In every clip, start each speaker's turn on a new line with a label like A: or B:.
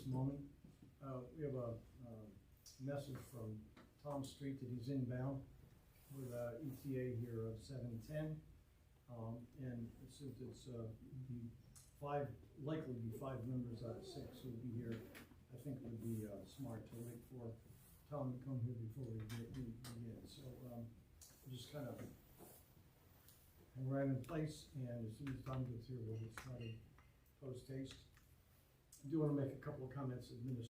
A: moment. We have a message from Tom Street that he's inbound with ETA here of 7:10. And since it's be likely be 5 members out of 6 who will be here, I think it would be smart to wait for Tom to come here before we begin. So just kind of hang around in place, and as soon as Tom gets here, we'll get started post haste. I do want to make a couple of comments administratively.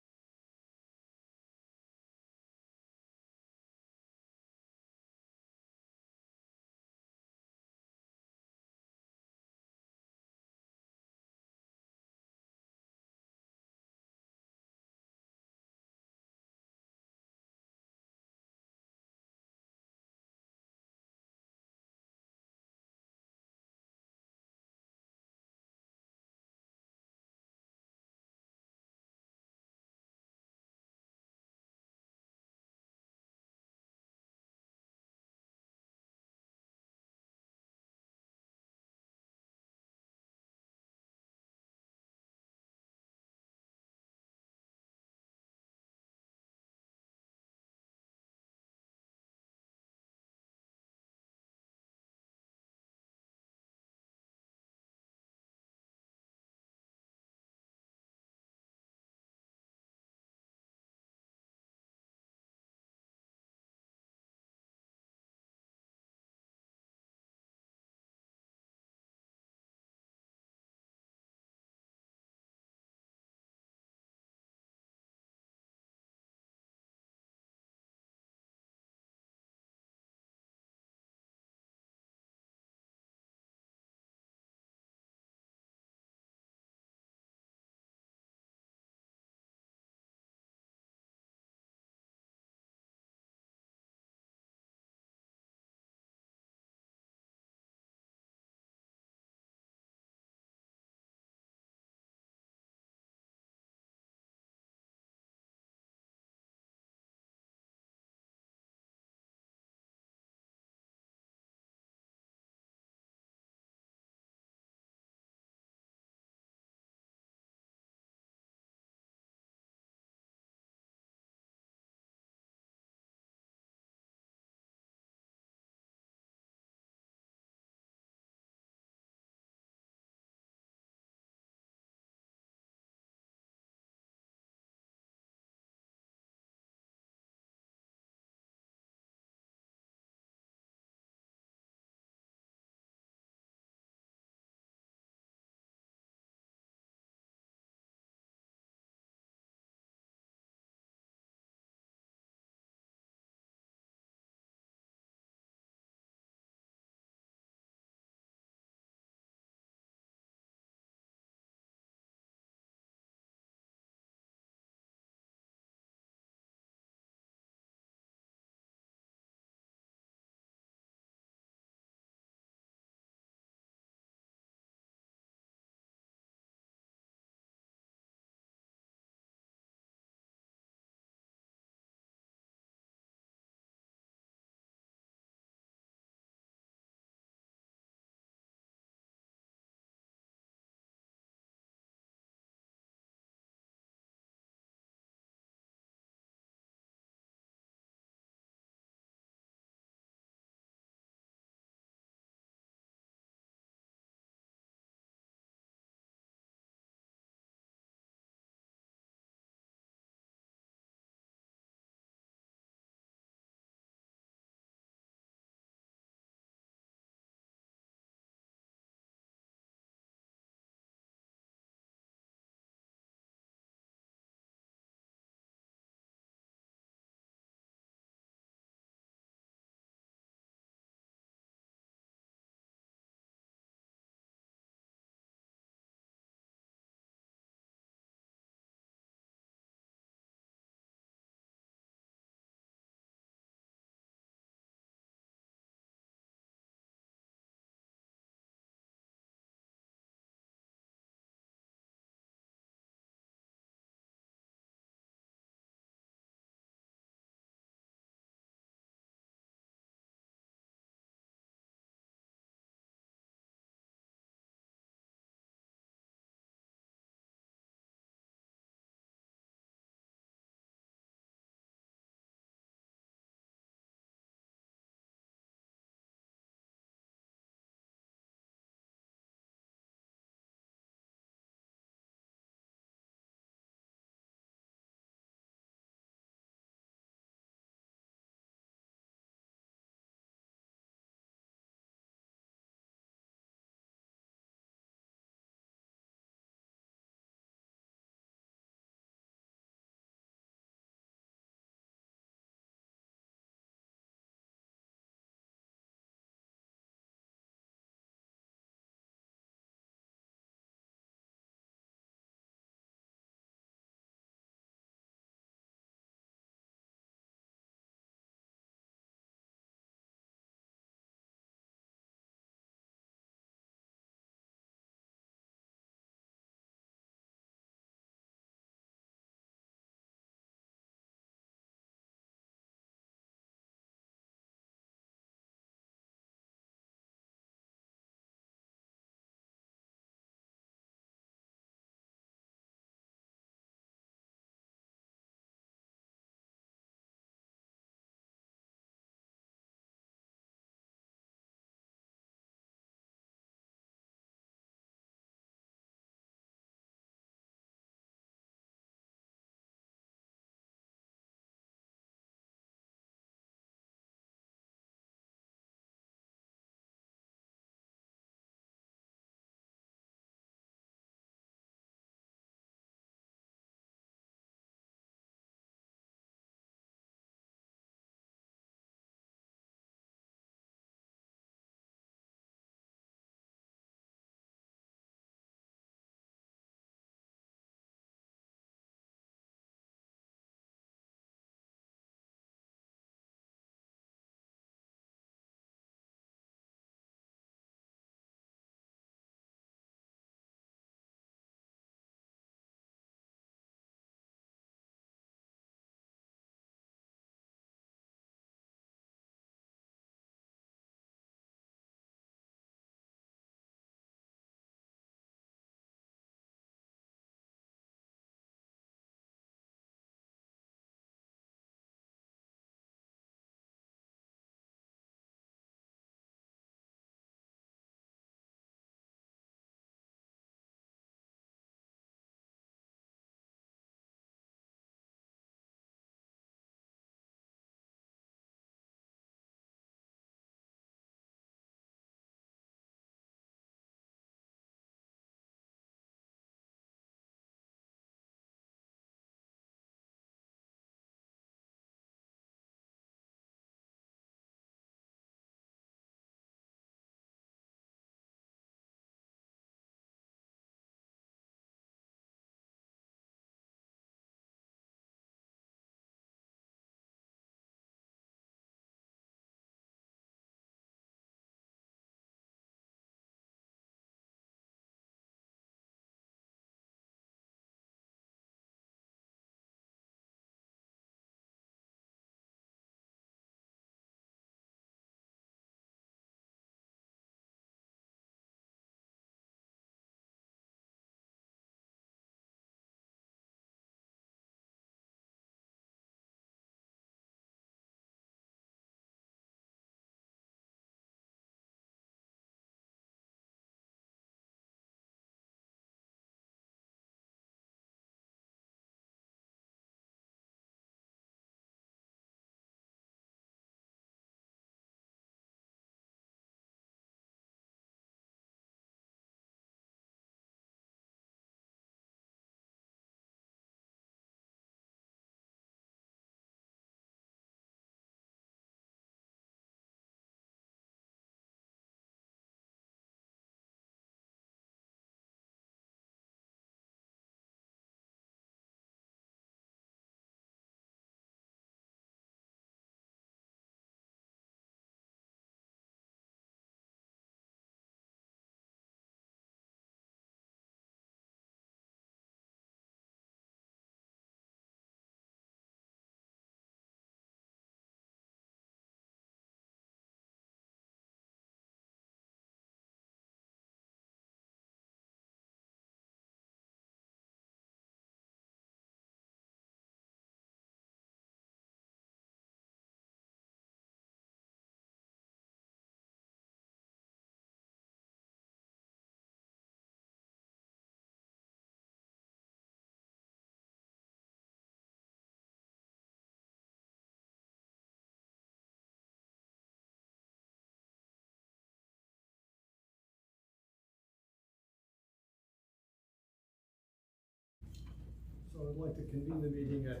A: I'd like to convene the meeting at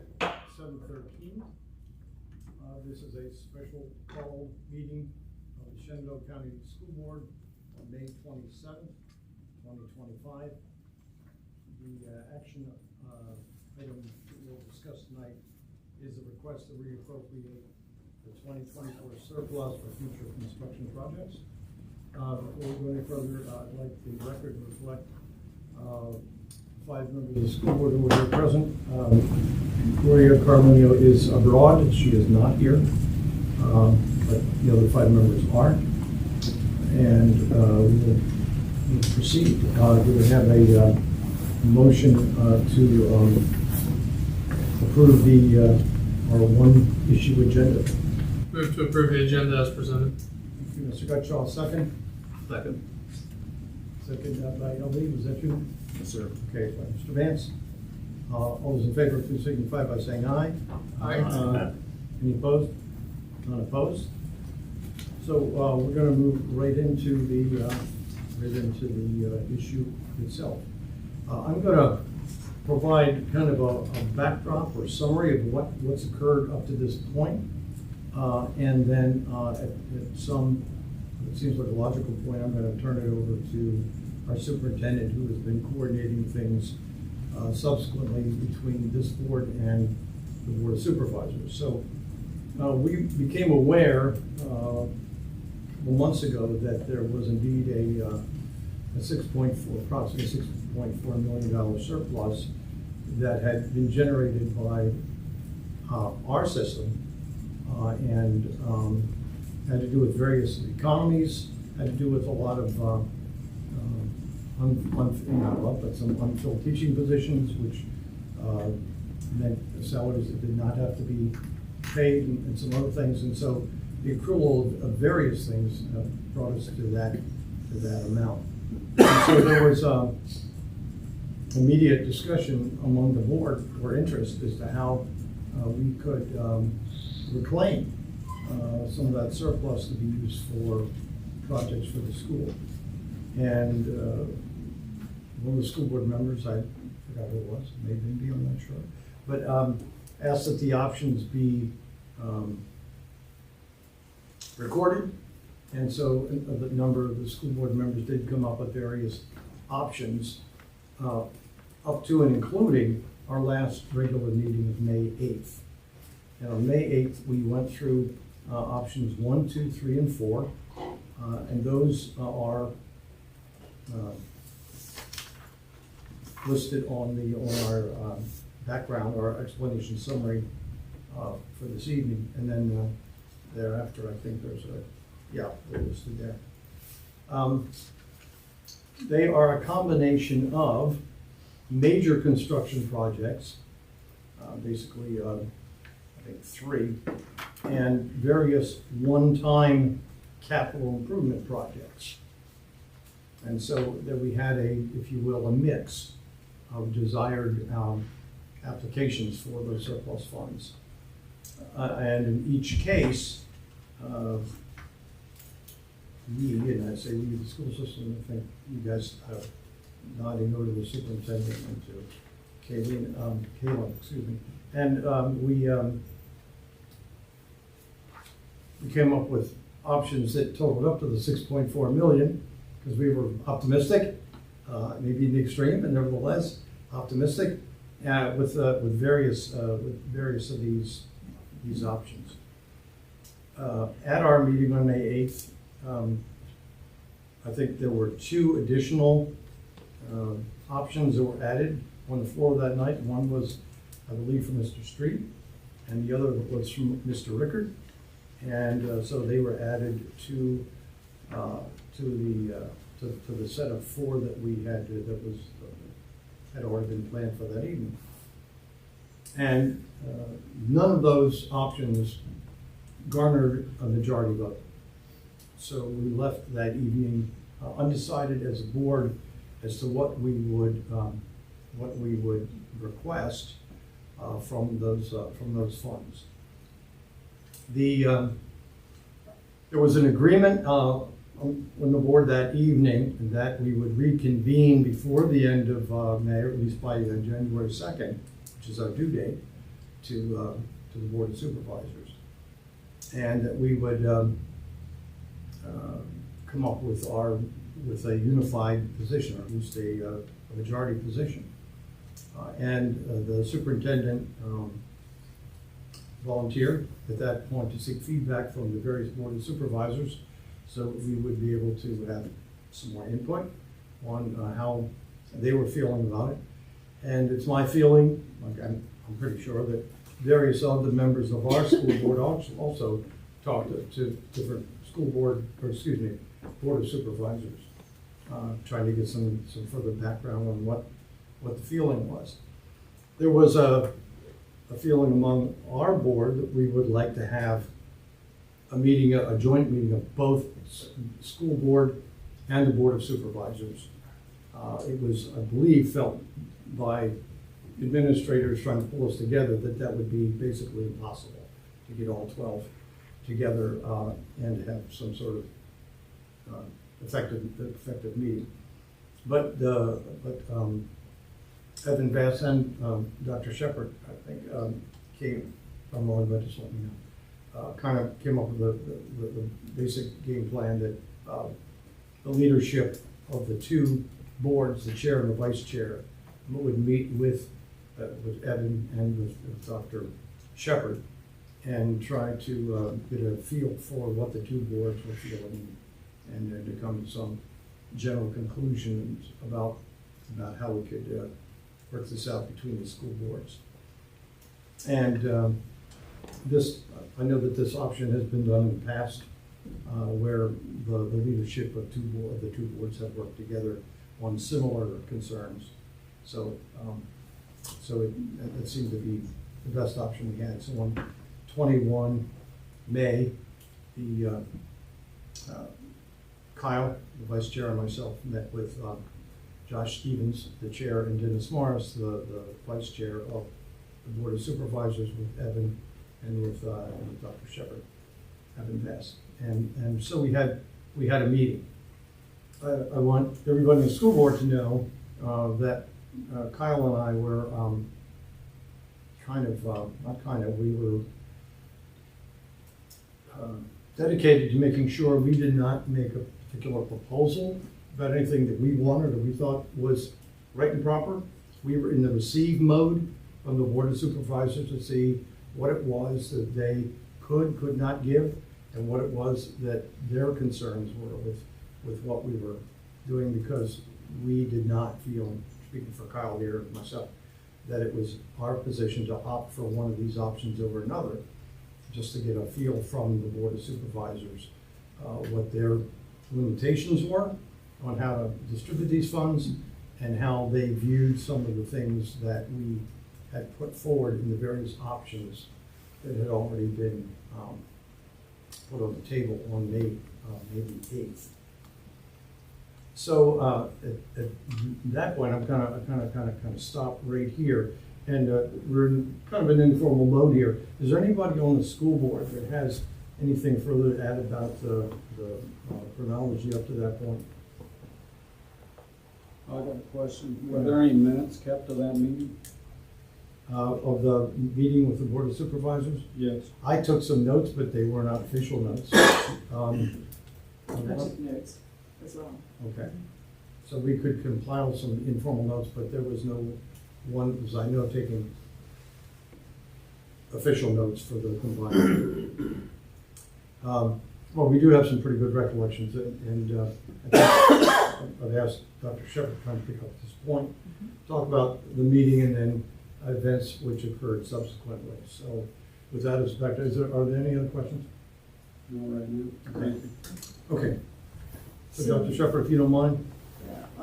A: 7:13. This is a special call meeting of the Shenandoah County School Board on May 27th, 2025. The action item that we'll discuss tonight is a request to reappropriate the 2024 surplus for future construction projects. Before we go any further, I'd like the record to reflect 5 members of the school board who are here present. Gloria Carmenio is abroad, she is not here, but the other 5 members are. And we'll proceed. Do we have a motion to approve the our one issue agenda?
B: Move to approve the agenda as presented.
A: Thank you, Mr. Gutschall, second.
B: Second.
A: Second by LB, was that you?
B: Yes, sir.
A: Okay, by Mr. Vance. All those in favor, please signify by saying aye.
B: Aye.
A: Any opposed? None opposed. So we're going to move right into the issue itself. I'm going to provide kind of a backdrop or summary of what's occurred up to this point, and then at some, it seems like a logical point, I'm going to turn it over to our superintendent, who has been coordinating things subsequently between this board and the Board of Supervisors. So we became aware months ago that there was indeed a approximately $6.4 million surplus that had been generated by our system and had to do with various economies, had to do with a lot of some unfilled teaching positions, which meant salaries that did not have to be paid, and some other things. And so the accrual of various things brought us to that amount. And so there was immediate discussion among the board or interest as to how we could reclaim some of that surplus to be used for projects for the school. And one of the school board members, I forgot who it was, maybe I'm not sure, but asked that the options be recorded. And so a number of the school board members did come up with various options up to and including our last regular meeting of May 8th. And on May 8th, we went through options 1, 2, 3, and 4. And those are listed on our background, our explanation summary for this evening. And then thereafter, I think they're listed there. They are a combination of major construction projects, basically I think 3, and various one-time capital improvement projects. And so that we had if you will, a mix of desired applications for those surplus funds. And in each case, and I say we, the school system, I think you guys nodding over to the superintendent and to Kayla, excuse me. And we came up with options that totaled up to the 6.4 million, because we were optimistic, maybe in the extreme, and nevertheless optimistic, with various of these options. At our meeting on May 8th, I think there were 2 additional options that were added on the floor that night. One was, I believe, from Mr. Street, and the other was from Mr. Rickard. And so they were added to the set of 4 that we had had already been planned for that evening. And none of those options garnered a majority vote. So we left that evening undecided as a board as to what we would request from those funds. There was an agreement on the board that evening that we would reconvene before the end of May, or at least by January 2nd, which is our due date, to the Board of Supervisors. And that we would come up with a unified position, or at least a majority position. And the superintendent volunteered at that point to seek feedback from the various Board of Supervisors, so we would be able to have some more input on how they were feeling about it. And it's my feeling, like I'm pretty sure, that various other members of our school board also talked to different Board of Supervisors, trying to get some further background on what the feeling was. There was a feeling among our board that we would like to have a joint meeting of both school board and the Board of Supervisors. It was, I believe, felt by administrators trying to pull us together that would be basically impossible to get all 12 together and have some sort of effective meeting. But Evan Bass and Dr. Shepard, I think, came, if I'm wrong, but just let me know, kind of came up with the basic game plan that the leadership of the two boards, the chair and the vice chair, would meet with Evan and with Dr. Shepard and try to get a feel for what the two boards were feeling and to come to some general conclusions about how we could work this out between the school boards. And I know that this option has been done in the past, where the leadership of the two boards have worked together on similar concerns. So it seemed to be the best option we had. So on 21 May, Kyle, the vice chair, and myself met with Josh Stevens, the chair, and Dennis Morris, the vice chair of the Board of Supervisors, with Evan and with Dr. Shepard, Evan Bass. And so we had a meeting. I want everybody in the school board to know that Kyle and I were we were dedicated to making sure we did not make a particular proposal about anything that we wanted or we thought was right and proper. We were in the receive mode from the Board of Supervisors to see what it was that they could not give, and what it was that their concerns were with what we were doing, because we did not feel, speaking for Kyle here and myself, that it was our position to opt for one of these options over another, just to get a feel from the Board of Supervisors what their limitations were on how to distribute these funds and how they viewed some of the things that we had put forward in the various options that had already been put on the table on May the 8th. So at that point, I'm kind of stop right here, and we're in kind of an informal mode here. Is there anybody on the school board that has anything further to add about the chronology up to that point?
C: I got a question. Were there any minutes kept of that meeting?
A: Of the meeting with the Board of Supervisors?
C: Yes.
A: I took some notes, but they were not official notes.
D: I took notes as well.
A: Okay. So we could compile some informal notes, but there was no one, as I know, taking official notes for the compliance. Well, we do have some pretty good recollections, and I've asked Dr. Shepard to kind of pick up this point, talk about the meeting and then events which occurred subsequently. So with that as back, are there any other questions?
C: No, right now.
A: Okay. Okay. So Dr. Shepard, if you don't mind.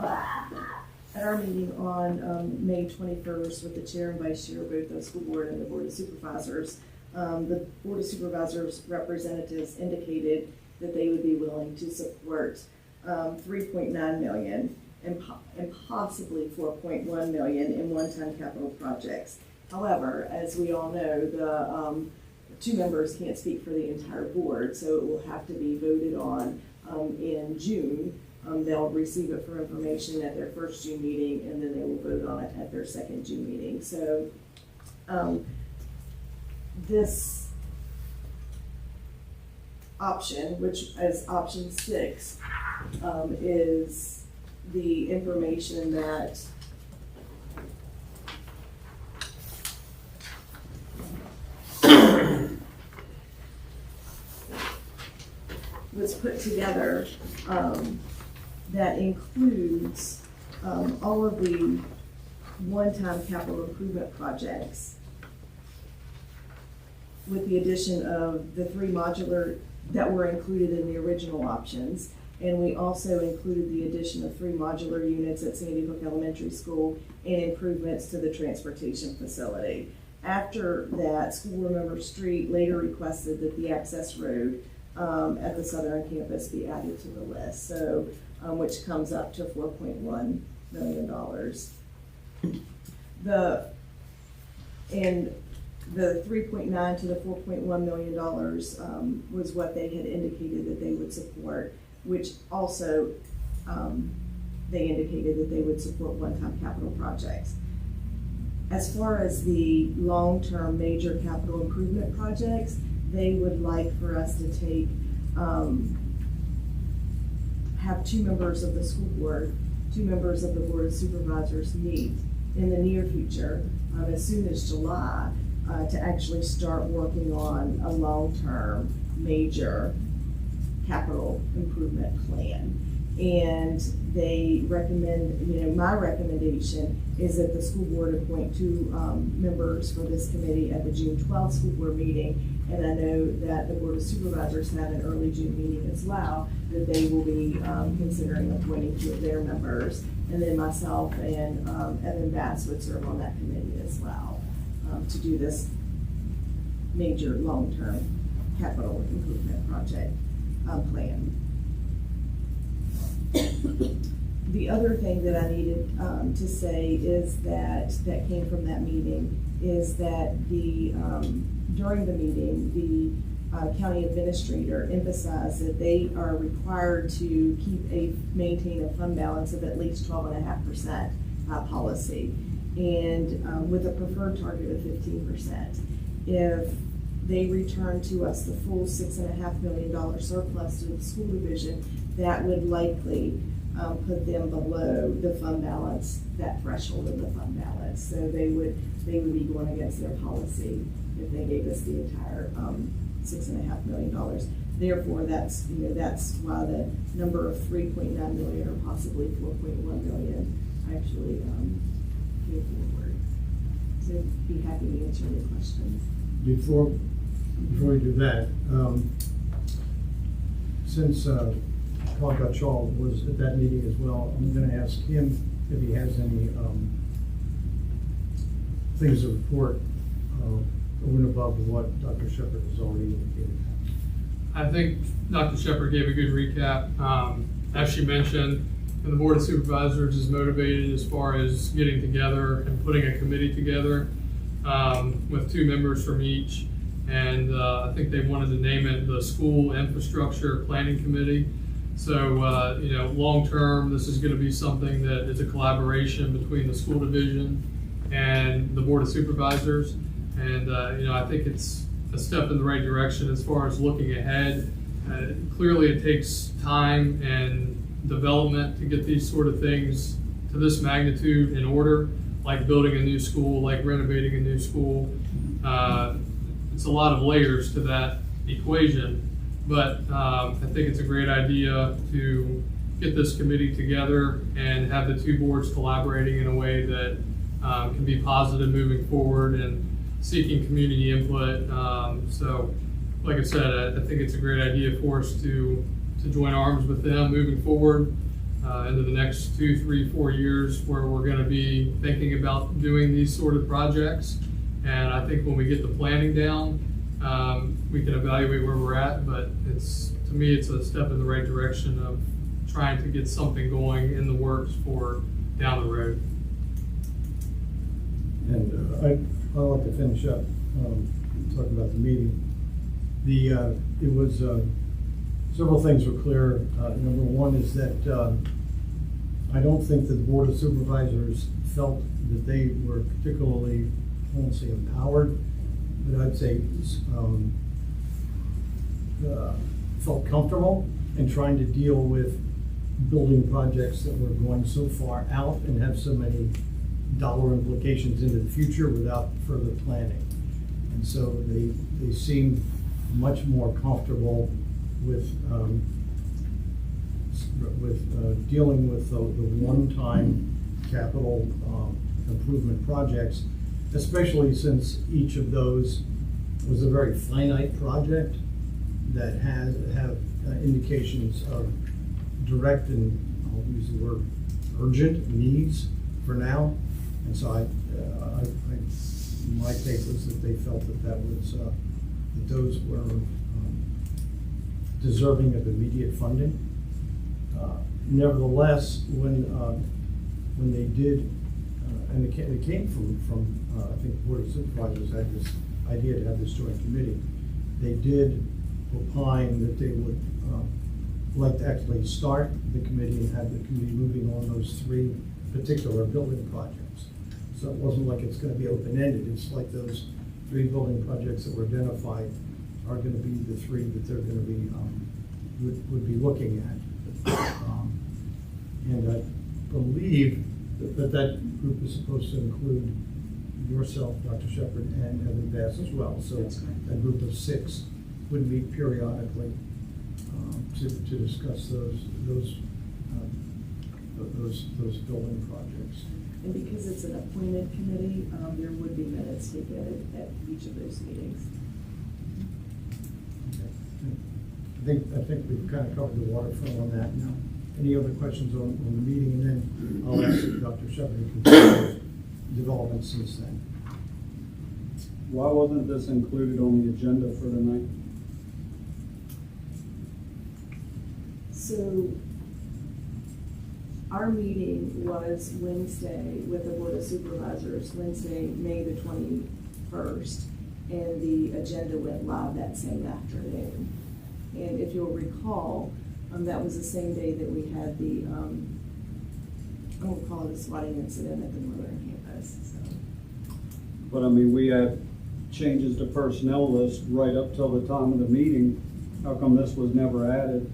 D: At our meeting on May 21st with the chair and vice chair of both the school board and the Board of Supervisors, the Board of Supervisors representatives indicated that they would be willing to support $3.9 million and possibly $4.1 million in one-time capital projects. However, as we all know, the two members can't speak for the entire board, so it will have to be voted on in June. They'll receive it for information at their first June meeting, and then they will vote on it at their second June meeting. So This option, which is option 6, is the information that was put together, that includes all of the one-time capital improvement projects, with the addition of the 3 modular that were included in the original options. And we also included the addition of 3 modular units at Sandy Hook Elementary School and improvements to the transportation facility. After that, School Board Member Street later requested that the access road at the southern campus be added to the list, so which comes up to $4.1 million. The 3.9 to the $4.1 million was what they had indicated that they would support, which also they indicated that they would support one-time capital projects. As far as the long-term major capital improvement projects, they would like for us to take, have 2 members of the school board, 2 members of the Board of Supervisors meet in the near future, as soon as July, to actually start working on a long-term major capital improvement plan. And they recommend, my recommendation is that the school board appoint 2 members for this committee at the June 12th school board meeting. And I know that the Board of Supervisors have an early June meeting as well, that they will be considering appointing 2 of their members. And then myself and Evan Bass would serve on that committee as well, to do this major long-term capital improvement project plan. The other thing that I needed to say is that came from that meeting is that during the meeting, the county administrator emphasized that they are required to maintain a fund balance of at least 12.5% policy, and with a preferred target of 15%. If they return to us the full $6.5 million surplus to the school division, that would likely put them below the fund balance, that threshold of the fund balance. So they would be going against their policy if they gave us the entire $6.5 million. Therefore, that's why the number of 3.9 million or possibly 4.1 million actually came forward. So be happy to answer any questions.
A: Before we do that, since Paul Gutschall was at that meeting as well, I'm going to ask him if he has any things to report over and above what Dr. Shepard has already indicated.
B: I think Dr. Shepard gave a good recap. As she mentioned, and the Board of Supervisors is motivated as far as getting together and putting a committee together with 2 members from each. And I think they wanted to name it the School Infrastructure Planning Committee. So, long-term, this is going to be something that is a collaboration between the school division and the Board of Supervisors. And, I think it's a step in the right direction as far as looking ahead. Clearly, it takes time and development to get these sort of things to this magnitude in order, like building a new school, like renovating a new school. It's a lot of layers to that equation. But I think it's a great idea to get this committee together and have the 2 boards collaborating in a way that can be positive moving forward and seeking community input. So, like I said, I think it's a great idea for us to join arms with them moving forward into the next 2, 3, 4 years, where we're going to be thinking about doing these sort of projects. And I think when we get the planning down, we can evaluate where we're at, but to me, it's a step in the right direction of trying to get something going in the works for down the road.
A: And I'd like to finish up talking about the meeting. It was several things were clear. Number one is that I don't think that the Board of Supervisors felt that they were particularly won't say empowered, but I'd say, felt comfortable in trying to deal with building projects that were going so far out and have so many dollar implications into the future without further planning. And so they seemed much more comfortable with dealing with the one-time capital improvement projects, especially since each of those was a very finite project that have indications of direct and, I'll use the word, urgent needs for now. And so my take was that they felt that that those were deserving of immediate funding. Nevertheless, when they did, and it came from I think the Board of Supervisors had this idea to have this joint committee. They did opine that they would like to actually start the committee and have the committee moving on those 3 particular building projects. So it wasn't like it's going to be open-ended. It's like those 3 building projects that were identified are going to be the 3 that they're going to be would be looking at. And I believe that group is supposed to include yourself, Dr. Shepherd, and Evan Bass as well. So a group of 6 would meet periodically to discuss those building projects.
D: And because it's an appointed committee, there would be minutes taken at each of those meetings.
A: Okay. I think we've kind of covered the waterfront on that now. Any other questions on the meeting? And then I'll ask Dr. Shepherd to continue developments since then.
C: Why wasn't this included on the agenda for tonight?
D: So our meeting was Wednesday with the Board of Supervisors, Wednesday, May the 21st, and the agenda went live that same afternoon. And if you'll recall, that was the same day that we had the, I won't call it a swatting incident at the Northern campus. So.
C: But I mean, we had changes to personnel list right up till the time of the meeting. How come this was never added?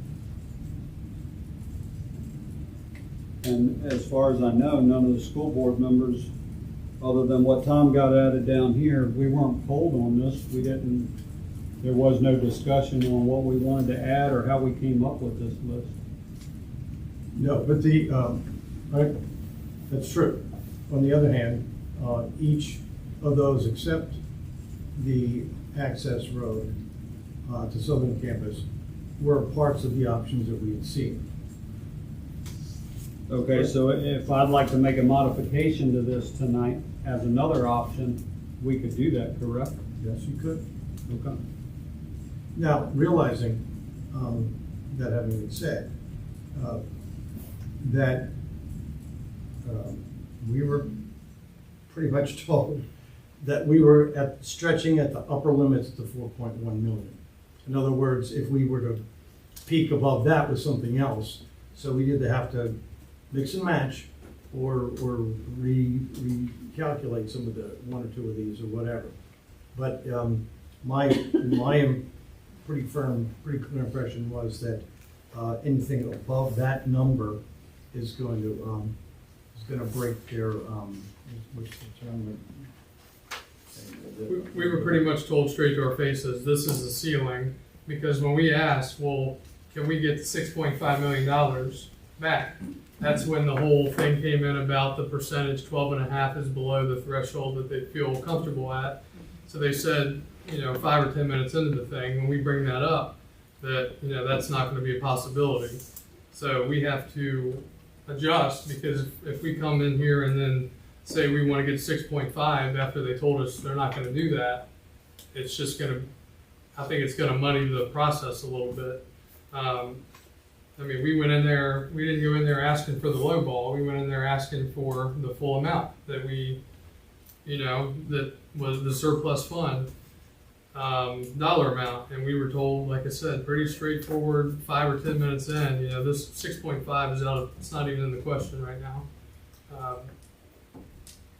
C: And as far as I know, none of the school board members, other than what Tom got added down here, we weren't polled on this. We didn't, there was no discussion on what we wanted to add or how we came up with this list.
A: No, but that's true. On the other hand, each of those except the access road to Southern Campus were parts of the options that we had seen.
C: Okay, so if I'd like to make a modification to this tonight as another option, we could do that, correct?
A: Yes, you could.
C: Okay.
A: Now, realizing that having been said, that we were pretty much told that we were stretching at the upper limits to 4.1 million. In other words, if we were to peak above that with something else, so we either have to mix and match or recalculate some of the 1 or 2 of these or whatever. But my pretty clear impression was that anything above that number is going to break their what's the term?
B: We were pretty much told straight to our faces, this is the ceiling, because when we asked, well, can we get $6.5 million back? That's when the whole thing came in about the percentage 12.5 is below the threshold that they feel comfortable at. So they said, 5 or 10 minutes into the thing, when we bring that up, that, that's not going to be a possibility. So we have to adjust, because if we come in here and then say we want to get 6.5 after they told us they're not going to do that, it's just going to, I think it's going to muddy the process a little bit. We went in there, we didn't go in there asking for the low ball. We went in there asking for the full amount that we, that was the surplus fund dollar amount. And we were told, like I said, pretty straightforward, 5 or 10 minutes in, this 6.5 is out of, it's not even in the question right now.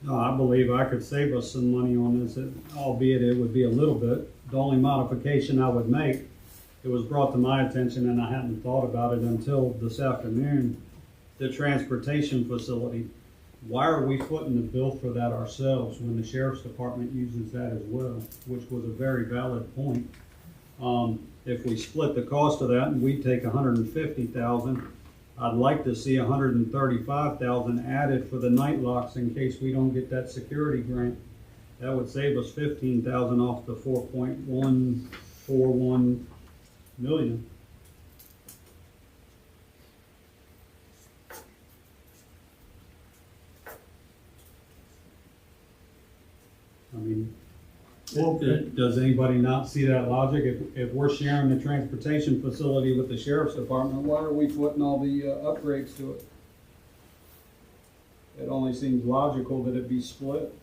C: No, I believe I could save us some money on this, albeit it would be a little bit. The only modification I would make, it was brought to my attention and I hadn't thought about it until this afternoon, the transportation facility. Why are we footing the bill for that ourselves when the sheriff's department uses that as well, which was a very valid point. If we split the cost of that and we take $150,000, I'd like to see $135,000 added for the night locks in case we don't get that security grant. That would save us $15,000 off the 4.141 million. I mean, does anybody not see that logic? If we're sharing the transportation facility with the sheriff's department, why are we putting all the upgrades to it? It only seems logical that it be split.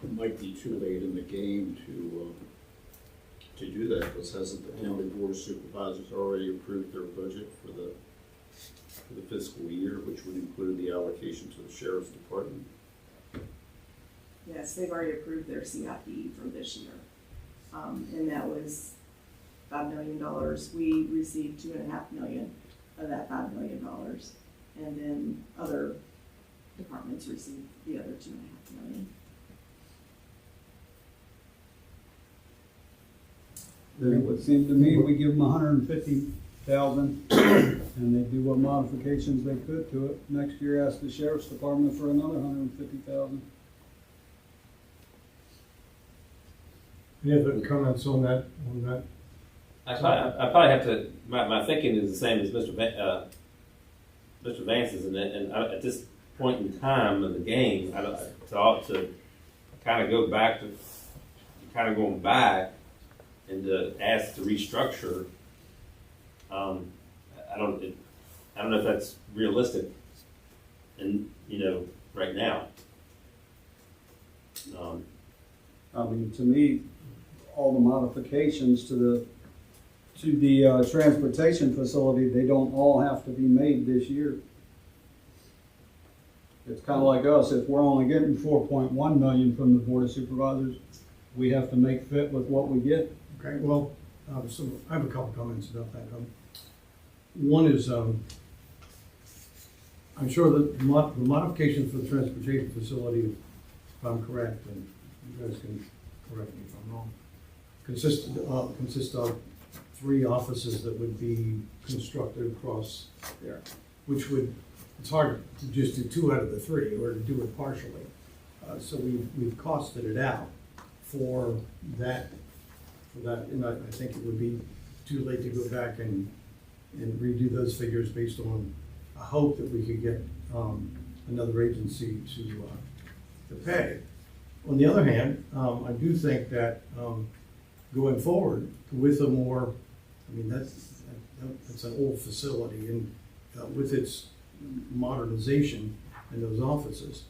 E: It might be too late in the game to do that, because hasn't the county board of supervisors already approved their budget for the fiscal year, which would include the allocation to the sheriff's department?
D: Yes, they've already approved their CIP for this year. And that was $5 million. We received $2.5 million of that $5 million. And then other departments received the other $2.5 million.
C: Then it would seem to me we give them $150,000 and they do what modifications they could to it. Next year ask the sheriff's department for another $150,000.
A: Any other comments on that,
F: I probably have to, my thinking is the same as Mr. Vance's, and at this point in time of the game, to kind of go back to, kind of going back and to ask to restructure, I don't know if that's realistic, and right now.
C: I mean, to me, all the modifications to the transportation facility, they don't all have to be made this year. It's kind of like us, if we're only getting 4.1 million from the Board of Supervisors, we have to make fit with what we get.
A: Okay, well, so I have a couple comments about that. One is, I'm sure that the modifications for the transportation facility, if I'm correct, and you guys can correct me if I'm wrong, consist of 3 offices that would be constructed across there, which would, it's hard to just do 2 out of the 3 or to do it partially. So we've costed it out for that, and I think it would be too late to go back and redo those figures based on a hope that we could get another agency to pay. On the other hand, I do think that going forward with a more, I mean, that's an old facility, and with its modernization in those offices,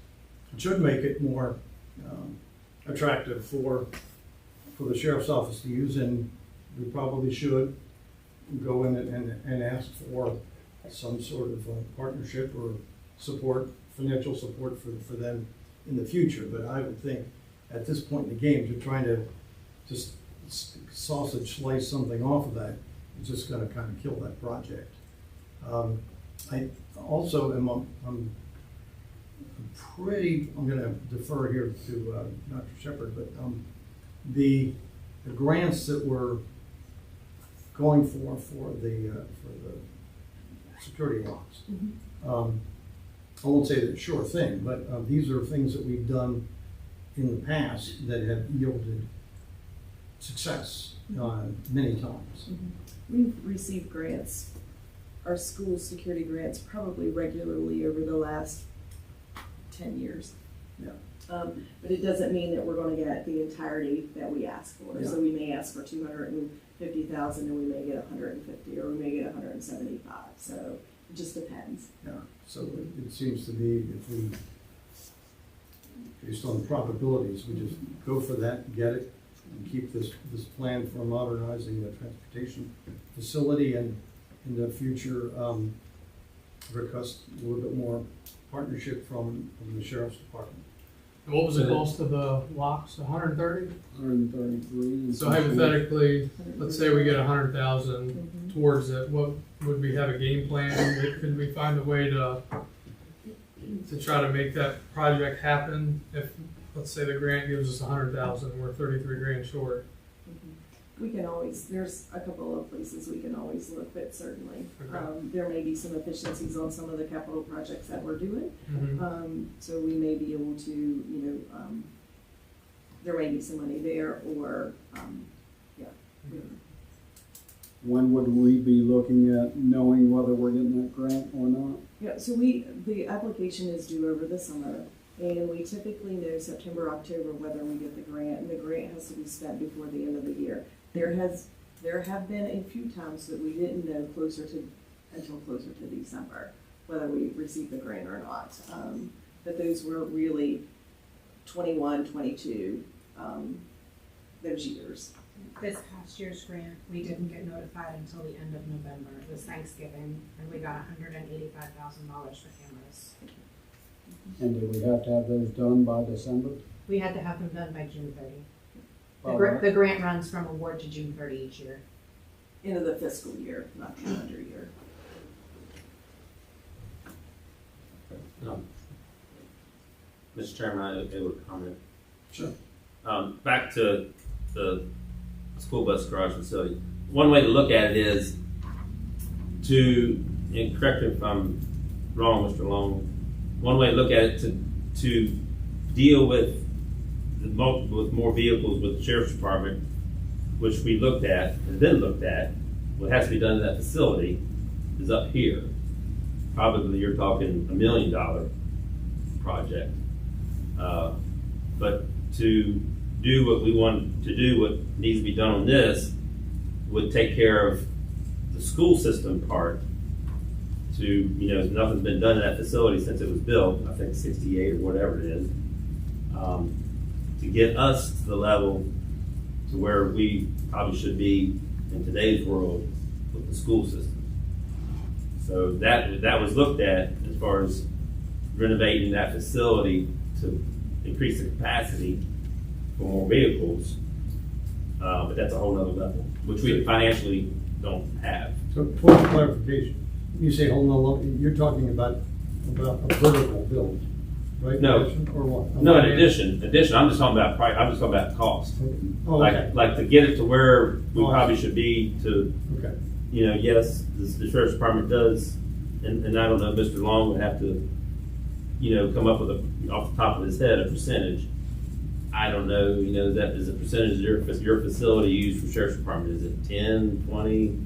A: it should make it more attractive for the sheriff's office to use, and we probably should go in and ask for some sort of partnership or support, financial support for them in the future. But I would think at this point in the game, to trying to just sausage slice something off of that, it's just going to kind of kill that project. I also am, I'm going to defer here to Dr. Shepard, but the grants that we're going for the security locks. I won't say that sure thing, but these are things that we've done in the past that have yielded success many times.
D: We've received grants, our school security grants, probably regularly over the last 10 years.
A: Yeah.
D: But it doesn't mean that we're going to get the entirety that we ask for.
A: Yeah.
D: So we may ask for 250,000 and we may get 150, or we may get 175. So it just depends.
A: Yeah. So it seems to me if we, based on probabilities, we just go for that, get it, and keep this plan for modernizing the transportation facility, and in the future, request a little bit more partnership from the sheriff's department.
B: And what was the cost of the locks, 130?
C: 133.
B: So hypothetically, let's say we get 100,000 towards it, what, would we have a game plan? Could we find a way to try to make that project happen? If, let's say the grant gives us 100,000, and we're 33 grand short.
D: We can always, there's a couple of places we can always look, but certainly,
B: Okay.
D: there may be some efficiencies on some of the capital projects that we're doing.
B: Mhm.
D: So we may be able to, there may be some money there, or, yeah.
C: When would we be looking at knowing whether we're getting that grant or not?
D: Yeah, so the application is due over the summer, and we typically know September, October whether we get the grant, and the grant has to be spent before the end of the year. There have been a few times that we didn't know until closer to December, whether we received the grant or not. But those were really 21, 22, those years.
G: This past year's grant, we didn't get notified until the end of November. It was Thanksgiving, and we got $185,000 for cameras.
C: And do we have to have those done by December?
G: We had to have them done by June 30.
C: All right.
G: The grant runs from award to June 30 each year.
D: End of the fiscal year, not calendar year.
F: Mr. Chairman, I would comment.
A: Sure.
F: Back to the school bus garage facility. One way to look at it is and correct me if I'm wrong, Mr. Long, one way to look at it to deal with more vehicles with the sheriff's department, which we looked at and then looked at, what has to be done in that facility is up here. Probably you're talking $1 million project. But to do what we want to do, what needs to be done on this, would take care of the school system part. Nothing's been done in that facility since it was built, I think 68 or whatever it is. To get us to the level to where we probably should be in today's world with the school system. So that was looked at as far as renovating that facility to increase the capacity for more vehicles. But that's a whole nother level, which we financially don't have.
A: So point of clarification, you say whole nother, you're talking about a vertical build, right?
F: No.
A: Addition, or what?
F: No, in addition, I'm just talking about price, I'm just talking about cost.
A: Oh, okay.
F: Like to get it to where we
A: Oh, I
F: probably should be to,
A: Okay.
F: yes, the sheriff's department does, and I don't know, Mr. Long would have to, come up with off the top of his head, a percentage. I don't know, that is a percentage of your facility used for sheriff's department, is it 10, 20?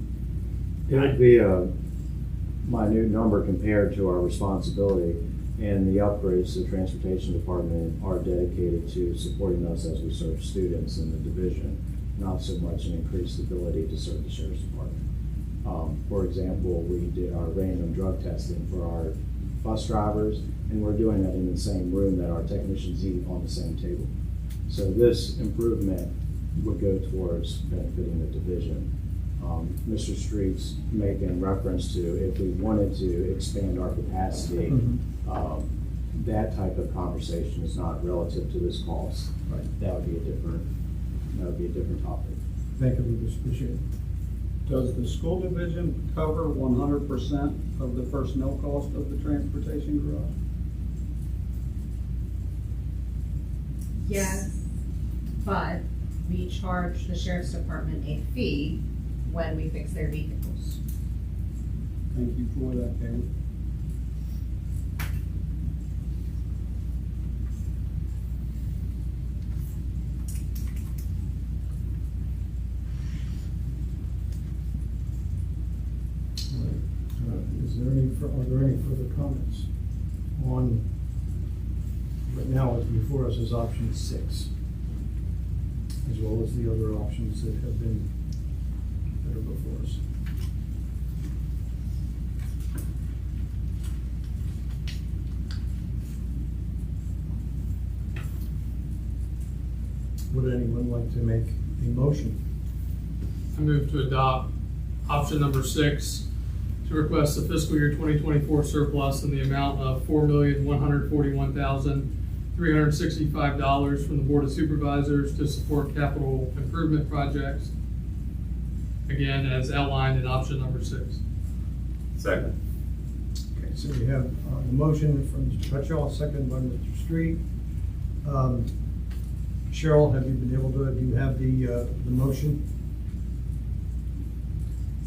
H: It would be a minute number compared to our responsibility, and the upgrades to the transportation department are dedicated to supporting us as we serve students in the division, not so much an increased ability to serve the sheriff's department. For example, we did our random drug testing for our bus drivers, and we're doing that in the same room that our technicians eat on the same table. So this improvement would go towards benefiting the division. Mr. Street's making reference to if we wanted to expand our capacity, that type of conversation is not relative to this cost.
A: Right.
H: That would be a different topic.
A: Thank you, Lucas, appreciate it.
C: Does the school division cover 100% of the personnel cost of the transportation garage?
G: Yes, but we charge the sheriff's department a fee when we fix their vehicles.
C: Thank you for that, Kaylee.
A: Are there any further comments on, right now what's before us is option 6, as well as the other options that are before us? Would anyone like to make a motion?
B: I move to adopt option number 6, to request the fiscal year 2024 surplus in the amount of $4,141,365 from the Board of Supervisors to support capital improvement projects. Again, as outlined in option number 6.
F: Second.
A: Okay, so we have the motion from Mr. Crutchall, second by Mr. Street. Cheryl, have you been able to, do you have the motion?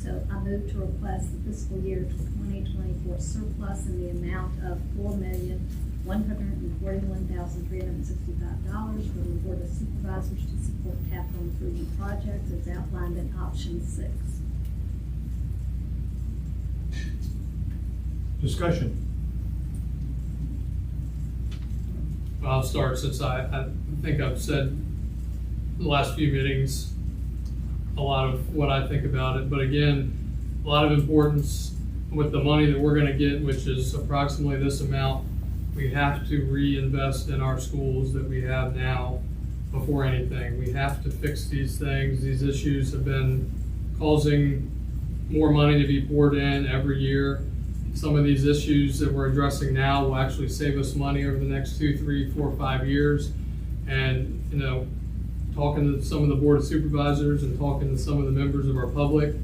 I: So I move to request the fiscal year 2024 surplus in the amount of $4,141,365 from the Board of Supervisors to support capital improvement projects as outlined in option 6.
A: Discussion.
B: Well, I'll start since I think I've said the last few meetings a lot of what I think about it, but again, a lot of importance with the money that we're gonna get, which is approximately this amount. We have to reinvest in our schools that we have now before anything. We have to fix these things. These issues have been causing more money to be poured in every year. Some of these issues that we're addressing now will actually save us money over the next 2, 3, 4, 5 years. And, you know, talking to some of the Board of Supervisors and talking to some of the members of our public,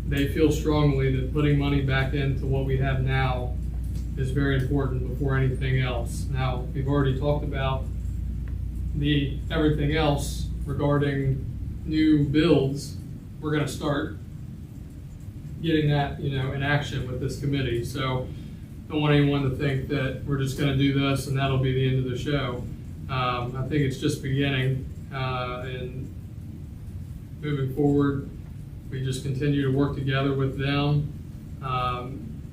B: they feel strongly that putting money back into what we have now is very important before anything else. Now, we've already talked about everything else regarding new builds. We're gonna start getting that, you know, in action with this committee. So don't want anyone to think that we're just gonna do this and that'll be the end of the show. I think it's just beginning, and moving forward, we just continue to work together with them,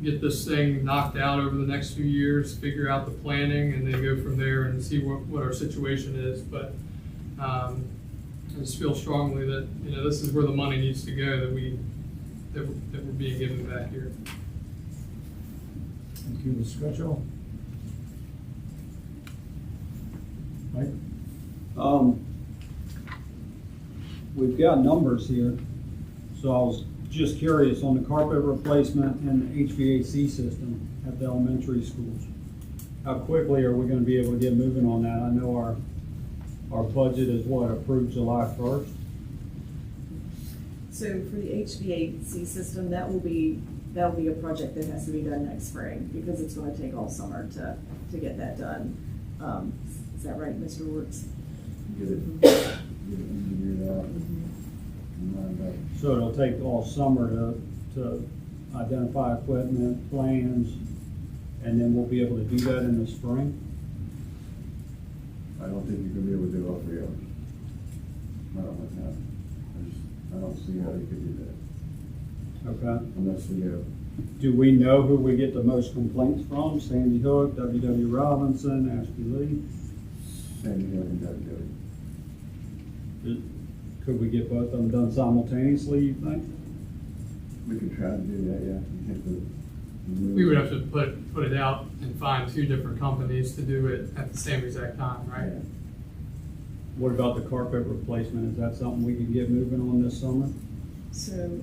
B: get this thing knocked out over the next few years, figure out the planning, and then go from there and see what our situation is. But I just feel strongly that, you know, this is where the money needs to go, that we're being given back here.
A: Thank you, Mr. Crutchall. Mike?
C: We've got numbers here, so I was just curious on the carpet replacement and the HVAC system at the elementary schools. How quickly are we gonna be able to get moving on that? I know our budget is approved July 1st?
D: So for the HVAC system, that will be a project that has to be done next spring, because it's gonna take all summer to get that done. Is that right, Mr. Wertz?
H: Get it engineered out and lined up.
C: So it'll take all summer to identify equipment, plans, and then we'll be able to do that in the spring?
H: I don't think you're gonna be able to do all 3 hours. I don't know how. I don't see how you could do that,
C: Okay.
H: unless we have,
C: Do we know who we get the most complaints from? Sandy Hook, W.W. Robinson, Ashby Lee?
H: Sandy Hill and W.
C: Could we get both of them done simultaneously, you think?
H: We could try to do that, yeah. You have to
B: We would have to put it out and find 2 different companies to do it at the same exact time, right?
H: Yeah.
C: What about the carpet replacement? Is that something we can get moving on this summer?
D: So,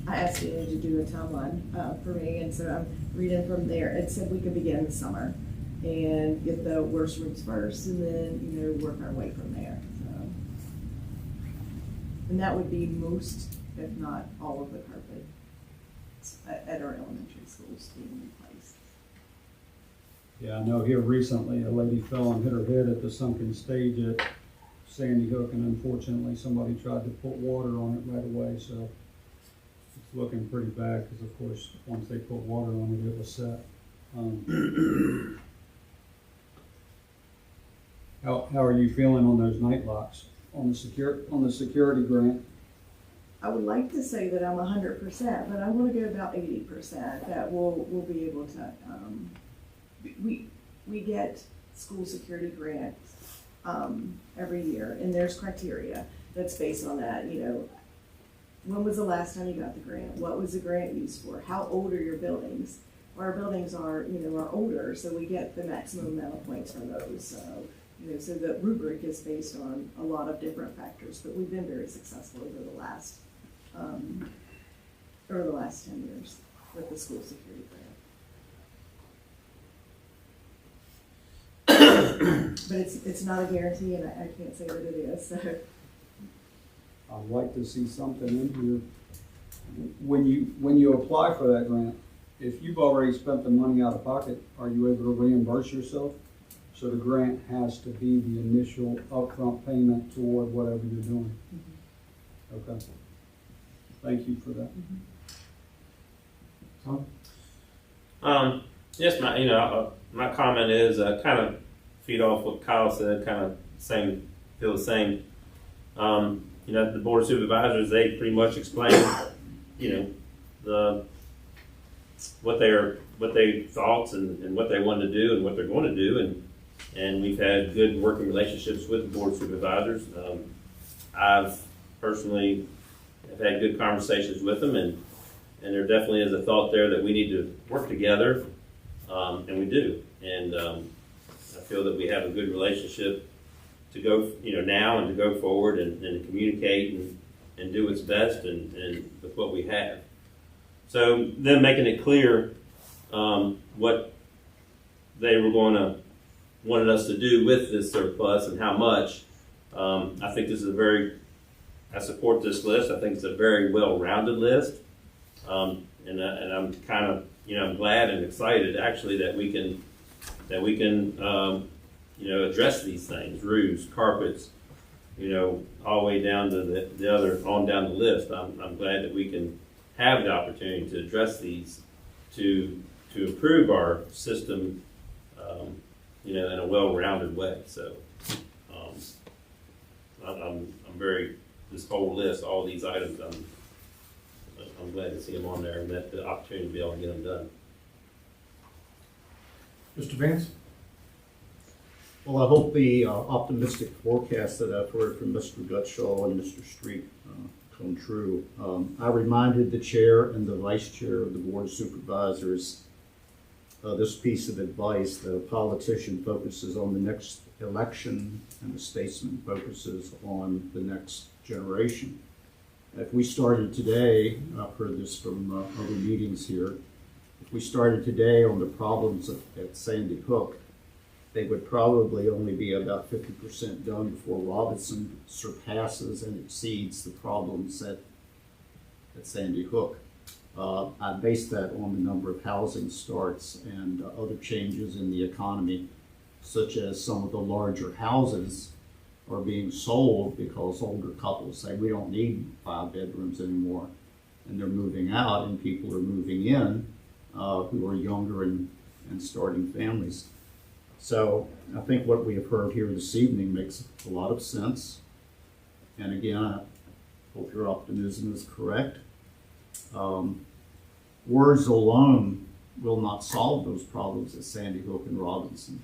D: I asked you to do a timeline, for me, and so I'm reading from there. It said we could begin in the summer and get the worst rooms first, and then, you know, work our way from there, so. And that would be most, if not all of the carpet at our elementary schools being replaced.
C: Yeah, I know here recently, a lady fell and hit her head at the sunken stage at Sandy Hook, and unfortunately, somebody tried to put water on it right away, so it's looking pretty bad, because of course, once they put water on it, it was set. How are you feeling on those night locks, on the security grant?
D: I would like to say that I'm 100%, but I want to go about 80%, that we'll be able to, we get school security grants every year, and there's criteria that's based on that. You know, when was the last time you got the grant? What was the grant used for? How old are your buildings? Our buildings are older, so we get the maximum amount of points from those. So, So the rubric is based on a lot of different factors, but we've been very successful over the last 10 years with the school security grant. But it's not a guarantee, and I can't say that it is, so.
C: I'd like to see something in here. When you apply for that grant, if you've already spent the money out of pocket, are you able to reimburse yourself? So the grant has to be the initial upfront payment toward whatever you're doing. Okay. Thank you for that.
A: Tom?
F: Yes, my comment is, kind of feed off what Kyle said, kind of feel the same. The Board of Supervisors, they pretty much explained, what their thoughts and what they wanted to do and what they're going to do, and we've had good working relationships with the Board of Supervisors. I've personally have had good conversations with them, and there definitely is a thought there that we need to work together, and we do. And I feel that we have a good relationship to go, now and to go forward and to communicate and do what's best and with what we have. So then making it clear what they were wanted us to do with this surplus and how much. I think this is I support this list. I think it's a very well-rounded list. And I'm kind of, I'm glad and excited actually that we can address these things, roofs, carpets, all the way down to the other, on down the list. I'm glad that we can have the opportunity to address these to improve our system, in a well-rounded way. So, I'm very, this whole list, all these items, I'm glad to see them on there and that the opportunity to be able to get them done.
A: Mr. Vance?
J: Well, I hope the optimistic forecast that I've heard from Mr. Gutshaw and Mr. Street come true. I reminded the chair and the vice chair of the Board of Supervisors this piece of advice, that a politician focuses on the next election and a statesman focuses on the next generation. If we started today, I've heard this from other meetings here, if we started today on the problems at Sandy Hook, they would probably only be about 50% done before Robinson surpasses and exceeds the problems at Sandy Hook. I based that on the number of housing starts and other changes in the economy, such as some of the larger houses are being sold because older couples say we don't need 5 bedrooms anymore, and they're moving out, and people are moving in who are younger and starting families. So I think what we have heard here this evening makes a lot of sense. And again, I hope your optimism is correct. Words alone will not solve those problems at Sandy Hook and Robinson.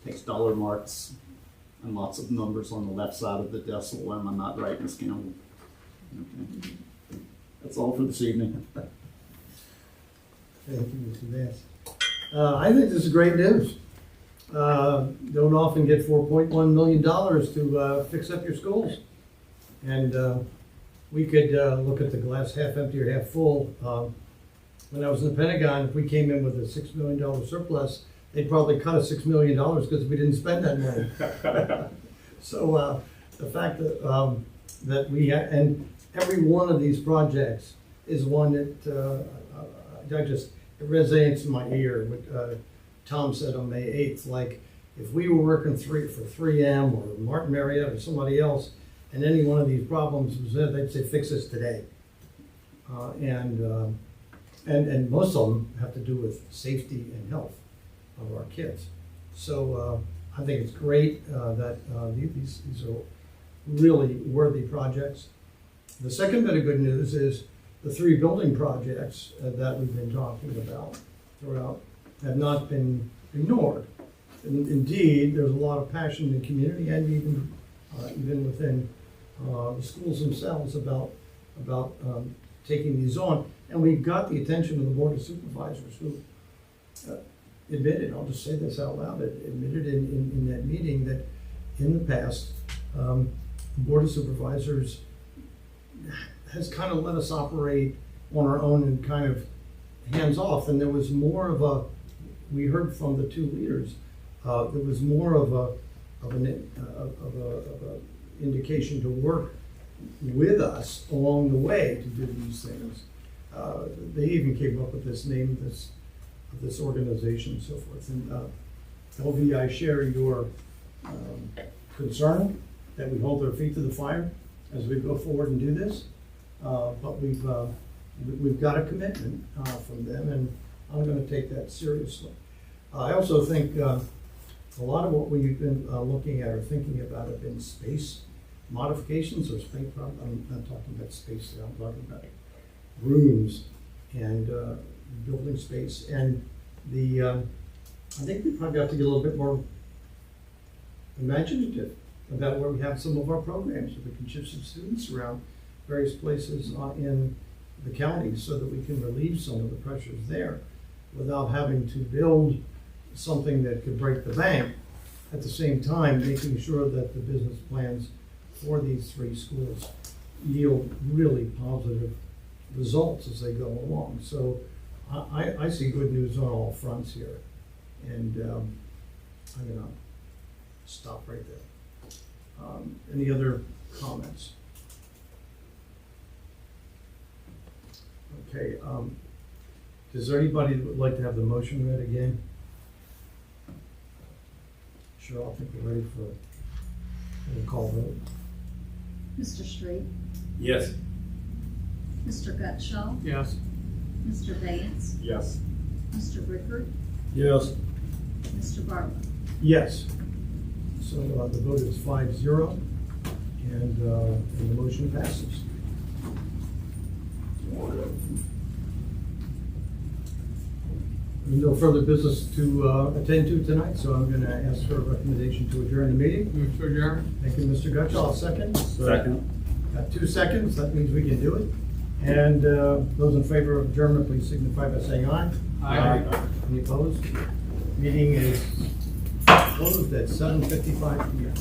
J: Takes dollar marks and lots of numbers on the left side of the decimal. Am I not right, Ms. Campbell? Okay. That's all for this evening.
A: Thank you, Mr. Vance. I think this is great news. Don't often get $4.1 million to fix up your schools. And we could look at the glass half empty or half full. When I was in the Pentagon, if we came in with a $6 million surplus, they'd probably cut us $6 million because we didn't spend that money. So the fact that we have, and every one of these projects is one that it resonates in my ear. What Tom said on May 8th, like if we were working for 3M or Martin Marietta or somebody else, and any one of these problems was there, they'd say, fix this today. And most of them have to do with safety and health of our kids. So I think it's great that these are really worthy projects. The second bit of good news is the 3 building projects that we've been talking about throughout have not been ignored. And indeed, there's a lot of passion in the community and even within the schools themselves about taking these on. And we got the attention of the Board of Supervisors, who admitted, I'll just say this out loud, admitted in that meeting that in the past, the Board of Supervisors has kind of let us operate on our own and kind of hands-off, and there was more of a, we heard from the two leaders, there was more of an indication to work with us along the way to do these things. They even came up with this name of this organization and so forth. And LV, I share your concern that we hold our feet to the fire as we go forward and do this. But we've got a commitment from them, and I'm going to take that seriously. I also think a lot of what we've been looking at or thinking about have been space modifications or space. I'm not talking about space there. I'm talking about rooms and building space. And I think we probably have to get a little bit more imaginative about where we have some of our programs, so we can shift some students around various places in the county so that we can relieve some of the pressures there without having to build something that could break the bank, at the same time making sure that the business plans for these three schools yield really positive results as they go along. So I see good news on all fronts here, and I'm gonna stop right there. Any other comments? Okay, is there anybody that would like to have the motion read again? Sure, I think we're ready for a call vote.
I: Mr. Street,
F: Yes.
I: Mr. Gutschall,
B: Yes.
I: Mr. Vance,
J: Yes.
I: Mr. Rickard,
C: Yes.
I: Mr. Barlow.
A: Yes. So the vote is 5-0, and the motion passes. No further business to attend to tonight, so I'm going to ask for a recommendation to adjourn the meeting.
B: Move to adjourn.
A: Thank you, Mr. Gutschall. Second?
F: Second.
A: Got 2 seconds, that means we can do it. And those in favor of adjournment, please signify by saying aye.
B: Aye.
A: Any opposed? Meeting is closed at 7:55 p.m.